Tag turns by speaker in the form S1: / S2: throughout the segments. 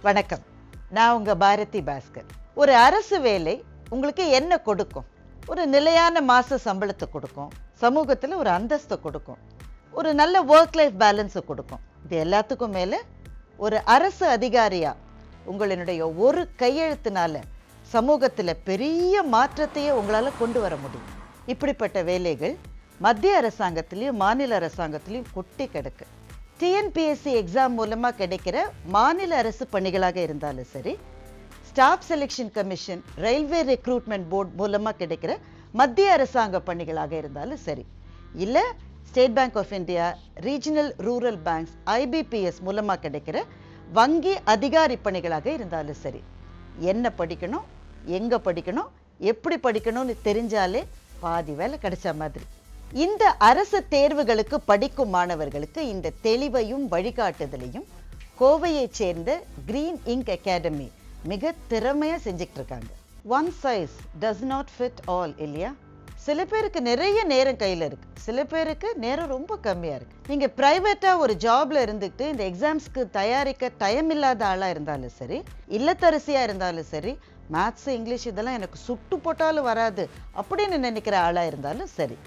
S1: வணக்கம். நான் உங்க பாரதி பாஸ்கர். ஒரு அரசு வேலை உங்களுக்கு என்ன கொடுக்கும்? ஒரு நிலையான மாச சம்பளத்தை கொடுக்கும், சமூகத்தில் ஒரு அந்தஸ்தை கொடுக்கும், ஒரு நல்ல ஒர்க் லைஃப் பேலன்ஸை கொடுக்கும். இது எல்லாத்துக்கும் மேலே ஒரு அரசு அதிகாரியா உங்களுடைய ஒரு கையெழுத்தினால சமூகத்தில் பெரிய மாற்றத்தையே உங்களால் கொண்டு வர முடியும். இப்படிப்பட்ட வேலைகள் மத்திய அரசாங்கத்திலையும் மாநில அரசாங்கத்திலையும் கொட்டி கிடக்கு. டிஎன்பிஎஸ்சி எக்ஸாம் மூலமாக கிடைக்கிற மாநில அரசு பணிகளாக இருந்தாலும் சரி, staff selection commission, railway recruitment board மூலமாக கிடைக்கிற மத்திய அரசாங்க பணிகளாக இருந்தாலும் சரி, இல்லை State Bank of India, regional rural banks, IBPS மூலமாக கிடைக்கிற வங்கி அதிகாரி பணிகளாக இருந்தாலும் சரி, என்ன படிக்கணும், எங்கே படிக்கணும், எப்படி படிக்கணும்னு தெரிஞ்சாலே பாதி வேலை கிடைச்ச மாதிரி. இந்த அரசு தேர்வுகளுக்கு படிக்கும் மாணவர்களுக்கு இந்த தெளிவையும் வழிகாட்டுதலையும் கோவையை சேர்ந்த கிரீன் இங்க் அகாடமி மிக திறமையா செஞ்சுட்டு இருக்காங்க. One size does not fit all இல்லையா? சில பேருக்கு நிறைய நேரம் கையில் இருக்கு, சில பேருக்கு நேரம் ரொம்ப கம்மியா இருக்கு. நீங்க பிரைவேட்டா ஒரு ஜாப்ல இருந்துட்டு இந்த எக்ஸாம்ஸ்க்கு தயாரிக்க டைம் இல்லாத ஆளா இருந்தாலும் சரி, இல்லத்தரசியா இருந்தாலும் சரி, மேத்ஸ் இங்கிலீஷ் இதெல்லாம் எனக்கு சுட்டு போட்டாலும் வராது அப்படின்னு நினைக்கிற ஆளா இருந்தாலும் சரி,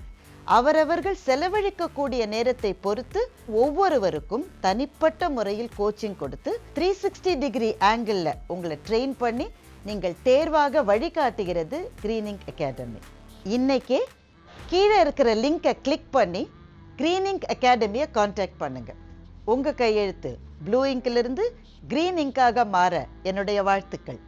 S1: அவரவர்கள் செலவழிக்கக்கூடிய நேரத்தை பொறுத்து ஒவ்வொருவருக்கும் தனிப்பட்ட முறையில் கோச்சிங் கொடுத்து 360 டிகிரி ஆங்கிள் உங்களை ட்ரெயின் பண்ணி நீங்கள் தேர்வாக வழிகாட்டுகிறது கிரீன் இங்க் அகாடமி. இன்னைக்கே கீழே இருக்கிற லிங்கை கிளிக் பண்ணி கிரீன் இங்க் அகாடமியை கான்டாக்ட் பண்ணுங்க. உங்க கையெழுத்து ப்ளூ இங்கிலிருந்து கிரீன் இங்காக மாற என்னுடைய வாழ்த்துக்கள்.